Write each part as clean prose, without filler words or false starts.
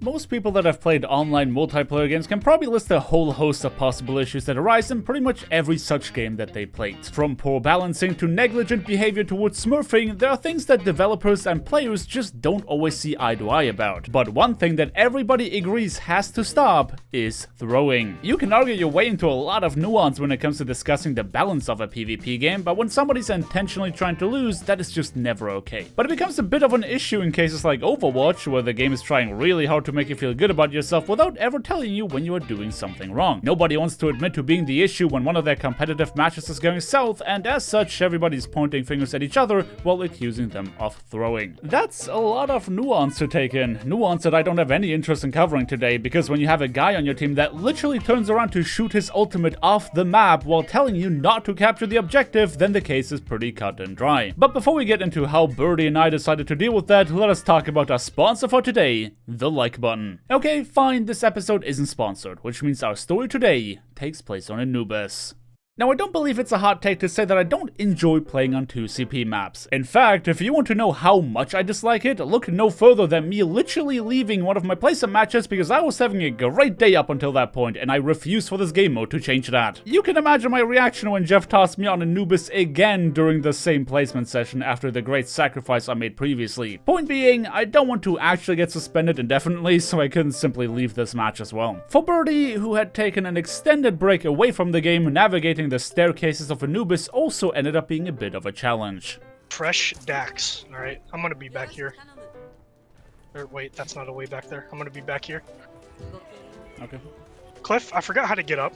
Most people that have played online multiplayer games can probably list a whole host of possible issues that arise in pretty much every such game that they played. From poor balancing to negligent behavior towards smurfing, there are things that developers and players just don't always see eye to eye about. But one thing that everybody agrees has to stop is throwing. You can argue your way into a lot of nuance when it comes to discussing the balance of a PvP game, but when somebody's intentionally trying to lose, that is just never okay. But it becomes a bit of an issue in cases like Overwatch, where the game is trying really hard to make you feel good about yourself without ever telling you when you are doing something wrong. Nobody wants to admit to being the issue when one of their competitive matches is going south, and as such, everybody's pointing fingers at each other while accusing them of throwing. That's a lot of nuance to take in. Nuance that I don't have any interest in covering today, because when you have a guy on your team that literally turns around to shoot his ultimate off the map while telling you not to capture the objective, then the case is pretty cut and dry. But before we get into how Birdie and I decided to deal with that, let us talk about our sponsor for today, the like button. Okay, fine, this episode isn't sponsored, which means our story today takes place on Anubis. Now, I don't believe it's a hot take to say that I don't enjoy playing on 2CP maps. In fact, if you want to know how much I dislike it, look no further than me literally leaving one of my place-up matches because I was having a great day up until that point, and I refuse for this game mode to change that. You can imagine my reaction when Jeff tossed me on Anubis again during the same placement session after the great sacrifice I made previously. Point being, I don't want to actually get suspended indefinitely, so I couldn't simply leave this match as well. For Birdie, who had taken an extended break away from the game, navigating the staircases of Anubis also ended up being a bit of a challenge. Fresh Dax. Alright, I'm gonna be back here. Or wait, that's not a way back there. I'm gonna be back here. Okay. Cliff, I forgot how to get up.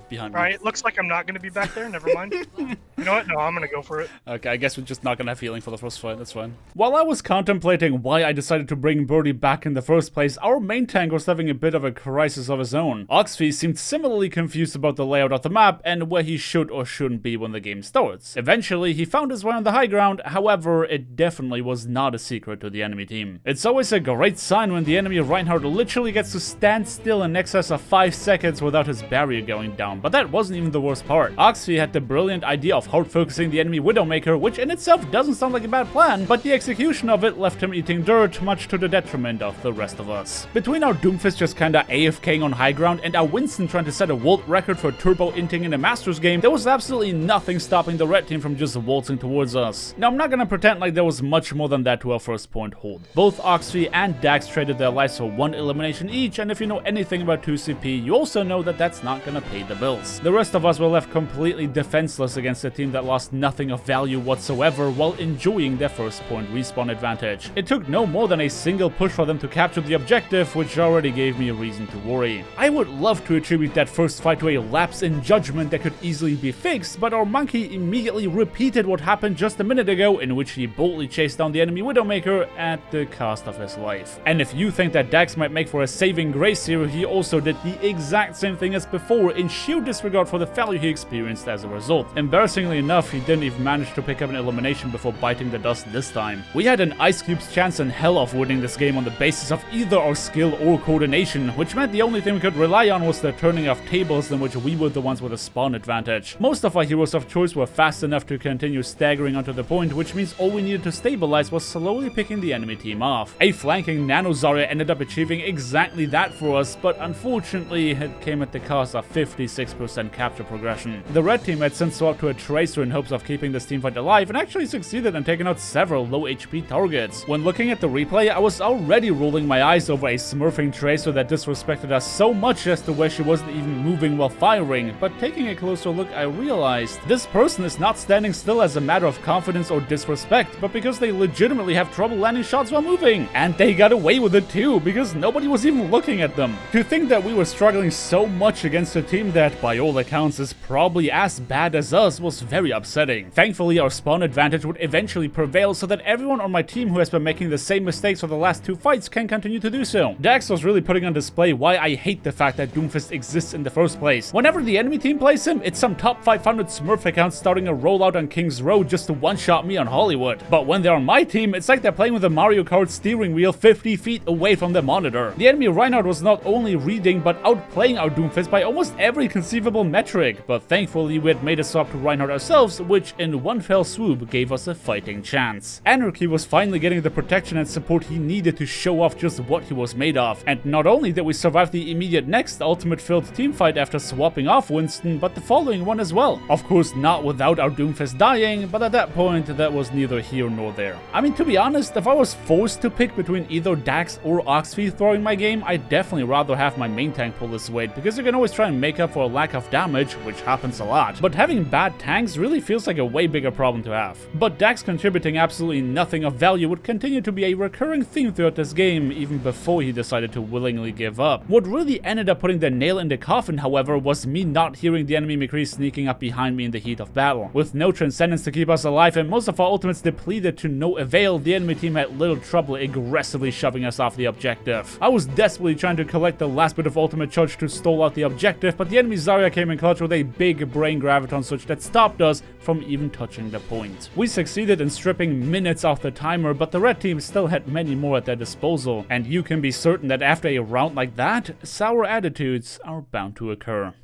Behind me. Alright, looks like I'm not gonna be back there, never mind. You know what? No, I'm gonna go for it. Okay, I guess we're just not gonna have healing for the first fight, that's fine. While I was contemplating why I decided to bring Birdie back in the first place, our main tank was having a bit of a crisis of his own. Oxfee seemed similarly confused about the layout of the map and where he should or shouldn't be when the game starts. Eventually, he found his way on the high ground, however, it definitely was not a secret to the enemy team. It's always a great sign when the enemy Reinhardt literally gets to stand still in excess of 5 seconds without his barrier going down, but that wasn't even the worst part. Oxfee had the brilliant idea of hard focusing the enemy Widowmaker, which in itself doesn't sound like a bad plan, but the execution of it left him eating dirt, much to the detriment of the rest of us. Between our Doomfist just kinda AFKing on high ground and our Winston trying to set a world record for turbo inting in a Masters game, there was absolutely nothing stopping the red team from just waltzing towards us. Now, I'm not gonna pretend like there was much more than that to our first point hold. Both Oxfee and Dax traded their lives for 1 elimination each, and if you know anything about 2CP, you also know that that's not gonna pay the bills. The rest of us were left completely defenseless against a team that lost nothing of value whatsoever while enjoying their first point respawn advantage. It took no more than a single push for them to capture the objective, which already gave me a reason to worry. I would love to attribute that first fight to a lapse in judgment that could easily be fixed, but our monkey immediately repeated what happened just a minute ago, in which he boldly chased down the enemy Widowmaker at the cost of his life. And if you think that Dax might make for a saving grace here, he also did the exact same thing as before in sheer disregard for the failure he experienced as a result. Embarrassingly enough, he didn't even manage to pick up an elimination before biting the dust this time. We had an Ice Cube's chance in hell of winning this game on the basis of either our skill or coordination, which meant the only thing we could rely on was the turning of tables in which we were the ones with a spawn advantage. Most of our heroes of choice were fast enough to continue staggering onto the point, which means all we needed to stabilize was slowly picking the enemy team off. A flanking Nano Zarya ended up achieving exactly that for us, but unfortunately it came at the cost of 56% capture progression. The red team had since swapped to a Tracer in hopes of keeping this teamfight alive and actually succeeded in taking out several low HP targets. When looking at the replay, I was already rolling my eyes over a smurfing Tracer that disrespected us so much as to where she wasn't even moving while firing, but taking a closer look I realized this person is not standing still as a matter of confidence or disrespect, but because they legitimately have trouble landing shots while moving. And they got away with it too, because nobody was even looking at them. To think that we were struggling so much against a team that, by all accounts, is probably as bad as us was very upsetting. Thankfully, our spawn advantage would eventually prevail so that everyone on my team who has been making the same mistakes for the last 2 fights can continue to do so. Dax was really putting on display why I hate the fact that Doomfist exists in the first place. Whenever the enemy team plays him, it's some top 500 Smurf account starting a rollout on King's Road just to one-shot me on Hollywood. But when they're on my team, it's like they're playing with a Mario Kart steering wheel 50 feet away from the monitor. The enemy Reinhardt was not only reading but outplaying our Doomfist by almost every conceivable metric, but thankfully we had made a swap to Reinhardt ourselves, which in one fell swoop gave us a fighting chance. Anarchy was finally getting the protection and support he needed to show off just what he was made of, and not only did we survive the immediate next ultimate-filled teamfight after swapping off Winston, but the following one as well. Of course not without our Doomfist dying, but at that point that was neither here nor there. I mean, to be honest, if I was forced to pick between either Dax or Oxfree throwing my game, I'd definitely rather have my main tank pull this weight, because you can always try and make up for a lack of damage, which happens a lot. But having bad tanks really feels like a way bigger problem to have. But Dax contributing absolutely nothing of value would continue to be a recurring theme throughout this game, even before he decided to willingly give up. What really ended up putting the nail in the coffin, however, was me not hearing the enemy McCree sneaking up behind me in the heat of battle. With no Transcendence to keep us alive and most of our ultimates depleted to no avail, the enemy team had little trouble aggressively shoving us off the objective. I was desperately trying to collect the last bit of ultimate charge to stall out the objective, but the enemy Zarya came in clutch with a big brain graviton switch that stopped us from even touching the point. We succeeded in stripping minutes off the timer, but the red team still had many more at their disposal, and you can be certain that after a round like that, sour attitudes are bound to occur.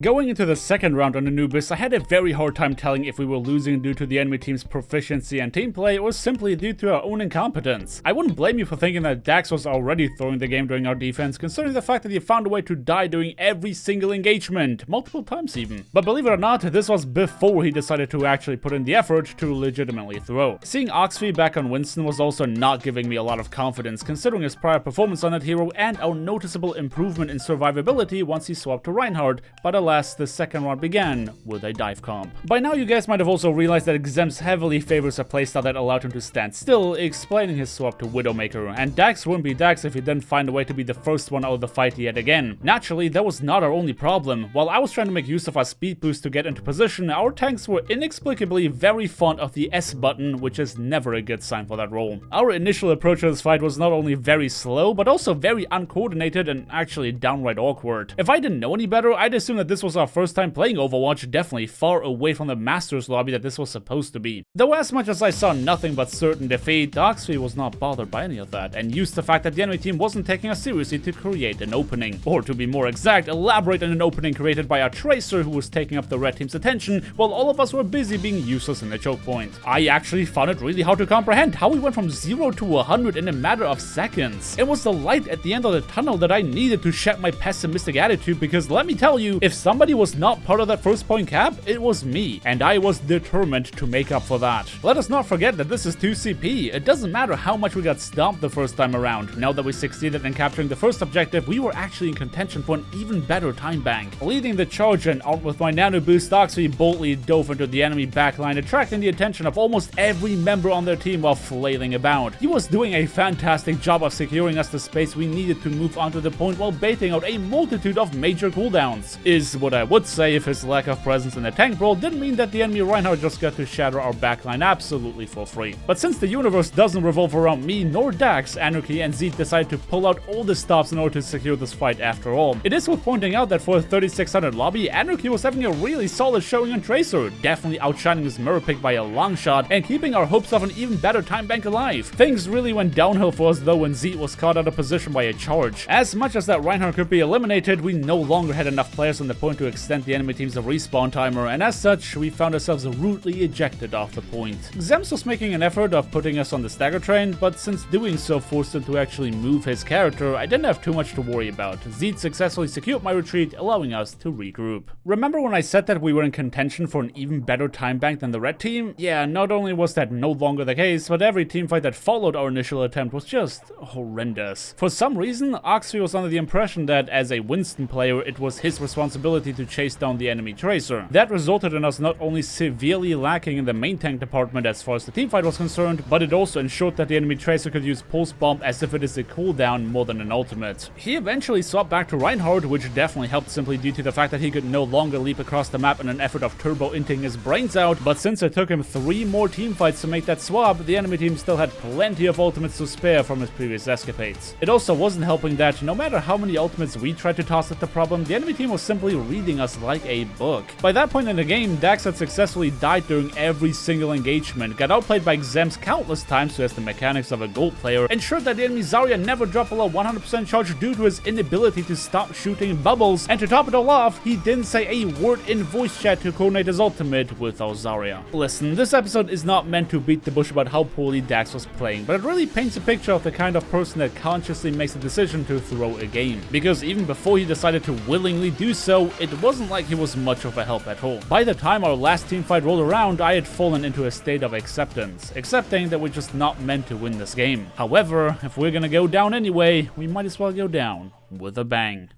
Going into the second round on Anubis, I had a very hard time telling if we were losing due to the enemy team's proficiency and team play or simply due to our own incompetence. I wouldn't blame you for thinking that Dax was already throwing the game during our defense, considering the fact that he found a way to die during every single engagement, multiple times even. But believe it or not, this was before he decided to actually put in the effort to legitimately throw. Seeing Oxfree back on Winston was also not giving me a lot of confidence, considering his prior performance on that hero and our noticeable improvement in survivability once he swapped to Reinhardt, but alas, the second round began with a dive comp. By now you guys might have also realized that Xem's heavily favors a playstyle that allowed him to stand still, explaining his swap to Widowmaker, and Dax wouldn't be Dax if he didn't find a way to be the first one out of the fight yet again. Naturally, that was not our only problem. While I was trying to make use of our speed boost to get into position, our tanks were inexplicably very fond of the S button, which is never a good sign for that role. Our initial approach to this fight was not only very slow, but also very uncoordinated and actually downright awkward. If I didn't know any better, I'd assume that this was our first time playing Overwatch, definitely far away from the Masters lobby that this was supposed to be. Though as much as I saw nothing but certain defeat, Oxfree was not bothered by any of that, and used the fact that the enemy team wasn't taking us seriously to create an opening. Or to be more exact, elaborate on an opening created by our Tracer who was taking up the red team's attention, while all of us were busy being useless in the choke point. I actually found it really hard to comprehend how we went from 0 to 100 in a matter of seconds. It was the light at the end of the tunnel that I needed to shed my pessimistic attitude, because let me tell you, if somebody was not part of that first point cap, it was me, and I was determined to make up for that. Let us not forget that this is 2CP. It doesn't matter how much we got stomped the first time around. Now that we succeeded in capturing the first objective, we were actually in contention for an even better time bank. Leading the charge and armed with my nano boost, Oxfree boldly dove into the enemy backline, attracting the attention of almost every member on their team while flailing about. He was doing a fantastic job of securing us the space we needed to move onto the point while baiting out a multitude of major cooldowns, is what I would say if his lack of presence in the tank role didn't mean that the enemy Reinhardt just got to shatter our backline absolutely for free. But since the universe doesn't revolve around me nor Dax, Anarchy and Zeke decided to pull out all the stops in order to secure this fight after all. It is worth pointing out that for a 3600 lobby, Anarchy was having a really solid showing on Tracer, definitely outshining his mirror pick by a long shot and keeping our hopes of an even better time bank alive. Things really went downhill for us though when Zeke was caught out of position by a charge. As much as that Reinhardt could be eliminated, we no longer had enough players on the point to extend the enemy team's respawn timer, and as such, we found ourselves rudely ejected off the point. Xems was making an effort of putting us on the stagger train, but since doing so forced him to actually move his character, I didn't have too much to worry about. Zeke successfully secured my retreat, allowing us to regroup. Remember when I said that we were in contention for an even better time bank than the red team? Yeah, not only was that no longer the case, but every teamfight that followed our initial attempt was just horrendous. For some reason, Oxfree was under the impression that as a Winston player, it was his responsibility to chase down the enemy Tracer. That resulted in us not only severely lacking in the main tank department as far as the teamfight was concerned, but it also ensured that the enemy Tracer could use Pulse Bomb as if it is a cooldown more than an ultimate. He eventually swapped back to Reinhardt, which definitely helped simply due to the fact that he could no longer leap across the map in an effort of turbo-inting his brains out, but since it took him 3 more teamfights to make that swap, the enemy team still had plenty of ultimates to spare from his previous escapades. It also wasn't helping that no matter how many ultimates we tried to toss at the problem, the enemy team was simply reading us like a book. By that point in the game, Dax had successfully died during every single engagement, got outplayed by Xem's countless times to test the mechanics of a gold player, ensured that the enemy Zarya never dropped below 100% charge due to his inability to stop shooting bubbles, and to top it all off, he didn't say a word in voice chat to coordinate his ultimate with our Zarya. Listen, this episode is not meant to beat the bush about how poorly Dax was playing, but it really paints a picture of the kind of person that consciously makes a decision to throw a game. Because even before he decided to willingly do so, it wasn't like he was much of a help at all. By the time our last teamfight rolled around, I had fallen into a state of acceptance, accepting that we're just not meant to win this game. However, if we're gonna go down anyway, we might as well go down with a bang.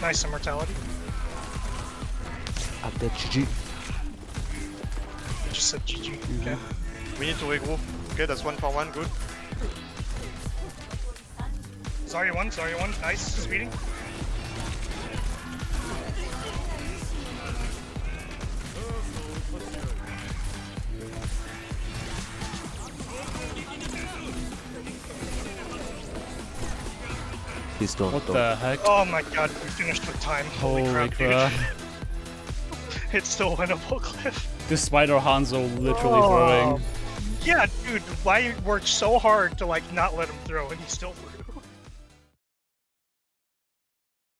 Nice immortality. I'm dead, GG. I just said GG. Okay. We need to regroup. Okay, that's 1 for 1, good. Zarya 1, nice. Speeding. Please don't. What the heck? Oh my god, we finished with time. Holy crap, dude. It's still winnable, Cliff. Despite our Hanzo literally throwing. Yeah, dude, why worked so hard to like not let him throw and he still threw?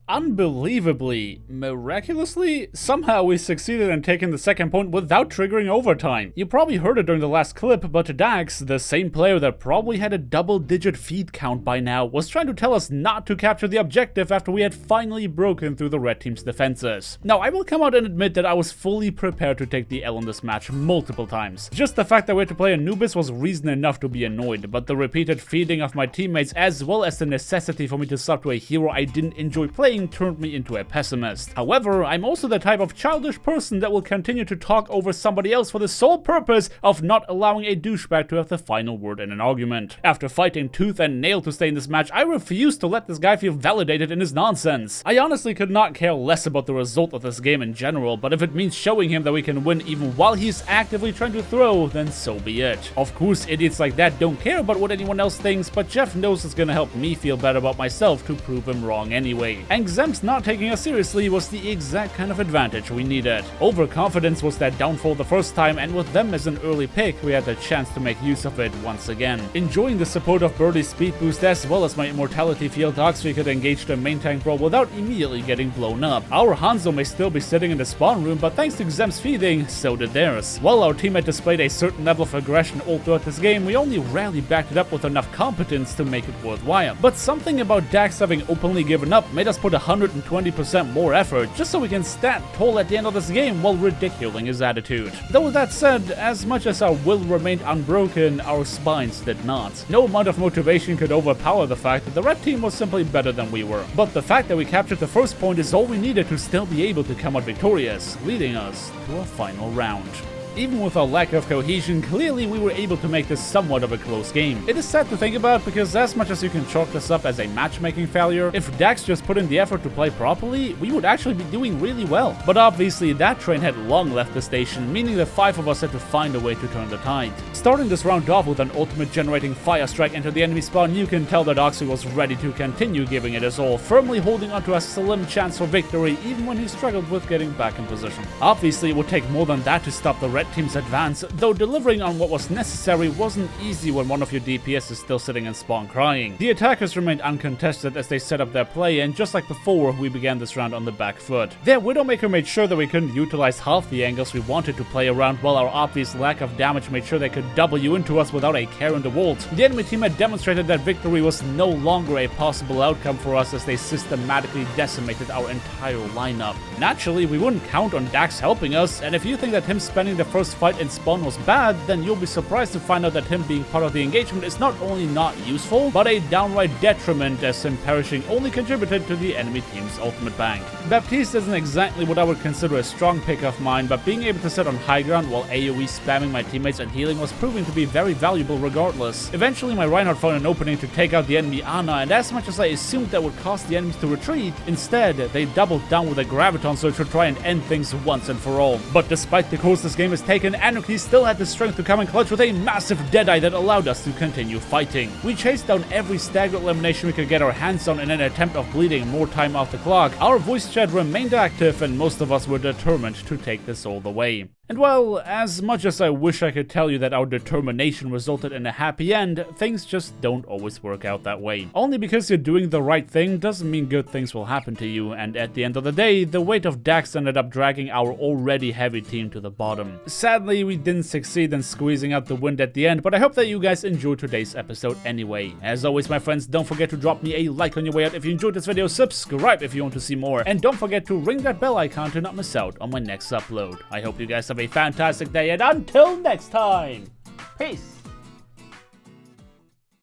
Unbelievably, miraculously, somehow we succeeded in taking the second point without triggering overtime. You probably heard it during the last clip, but Dax, the same player that probably had a double-digit feed count by now, was trying to tell us not to capture the objective after we had finally broken through the red team's defenses. Now, I will come out and admit that I was fully prepared to take the L in this match multiple times. Just the fact that we had to play Anubis was reason enough to be annoyed, but the repeated feeding of my teammates as well as the necessity for me to sub to a hero I didn't enjoy playing turned me into a pessimist. However, I'm also the type of childish person that will continue to talk over somebody else for the sole purpose of not allowing a douchebag to have the final word in an argument. After fighting tooth and nail to stay in this match, I refused to let this guy feel validated in his nonsense. I honestly could not care less about the result of this game in general, but if it means showing him that we can win even while he's actively trying to throw, then so be it. Of course, idiots like that don't care about what anyone else thinks, but Jeff knows it's gonna help me feel better about myself to prove him wrong anyway. And Xem's not taking us seriously was the exact kind of advantage we needed. Overconfidence was that downfall the first time, and with them as an early pick, we had the chance to make use of it once again. Enjoying the support of Birdie's speed boost as well as my immortality field, Oxfree could engage the main tank brawl without immediately getting blown up. Our Hanzo may still be sitting in the spawn room, but thanks to Xem's feeding, so did theirs. While our team had displayed a certain level of aggression all throughout this game, we only rarely backed it up with enough competence to make it worthwhile. But something about Dax having openly given up made us put 120% more effort just so we can stand tall at the end of this game while ridiculing his attitude. Though with that said, as much as our will remained unbroken, our spines did not. No amount of motivation could overpower the fact that the red team was simply better than we were. But the fact that we captured the first point is all we needed to still be able to come out victorious, leading us to a final round. Even with our lack of cohesion, clearly we were able to make this somewhat of a close game. It is sad to think about because as much as you can chalk this up as a matchmaking failure, if Dax just put in the effort to play properly, we would actually be doing really well. But obviously that train had long left the station, meaning the 5 of us had to find a way to turn the tide. Starting this round off with an ultimate generating fire strike into the enemy spawn, you can tell that Oxy was ready to continue giving it his all, firmly holding onto a slim chance for victory even when he struggled with getting back in position. Obviously it would take more than that to stop the red team's advance, though delivering on what was necessary wasn't easy when one of your DPS is still sitting in spawn crying. The attackers remained uncontested as they set up their play, and just like before, we began this round on the back foot. Their Widowmaker made sure that we couldn't utilize half the angles we wanted to play around, while our obvious lack of damage made sure they could W into us without a care in the world. The enemy team had demonstrated that victory was no longer a possible outcome for us as they systematically decimated our entire lineup. Naturally, we wouldn't count on Dax helping us, and if you think that him spending the first fight in spawn was bad, then you'll be surprised to find out that him being part of the engagement is not only not useful, but a downright detriment, as him perishing only contributed to the enemy team's ultimate bank. Baptiste isn't exactly what I would consider a strong pick of mine, but being able to sit on high ground while AoE spamming my teammates and healing was proving to be very valuable regardless. Eventually my Reinhardt found an opening to take out the enemy Ana, and as much as I assumed that would cause the enemies to retreat, instead they doubled down with a Graviton Surge to try and end things once and for all. But despite the course this game was taken, Anarchy still had the strength to come in clutch with a massive deadeye that allowed us to continue fighting. We chased down every stagger elimination we could get our hands on in an attempt of bleeding more time off the clock. Our voice chat remained active, and most of us were determined to take this all the way. And well, as much as I wish I could tell you that our determination resulted in a happy end, things just don't always work out that way. Only because you're doing the right thing doesn't mean good things will happen to you, and at the end of the day, the weight of Dax ended up dragging our already heavy team to the bottom. Sadly, we didn't succeed in squeezing out the wind at the end, but I hope that you guys enjoyed today's episode anyway. As always, my friends, don't forget to drop me a like on your way out if you enjoyed this video, subscribe if you want to see more, and don't forget to ring that bell icon to not miss out on my next upload. I hope you guys have a fantastic day, and until next time, peace!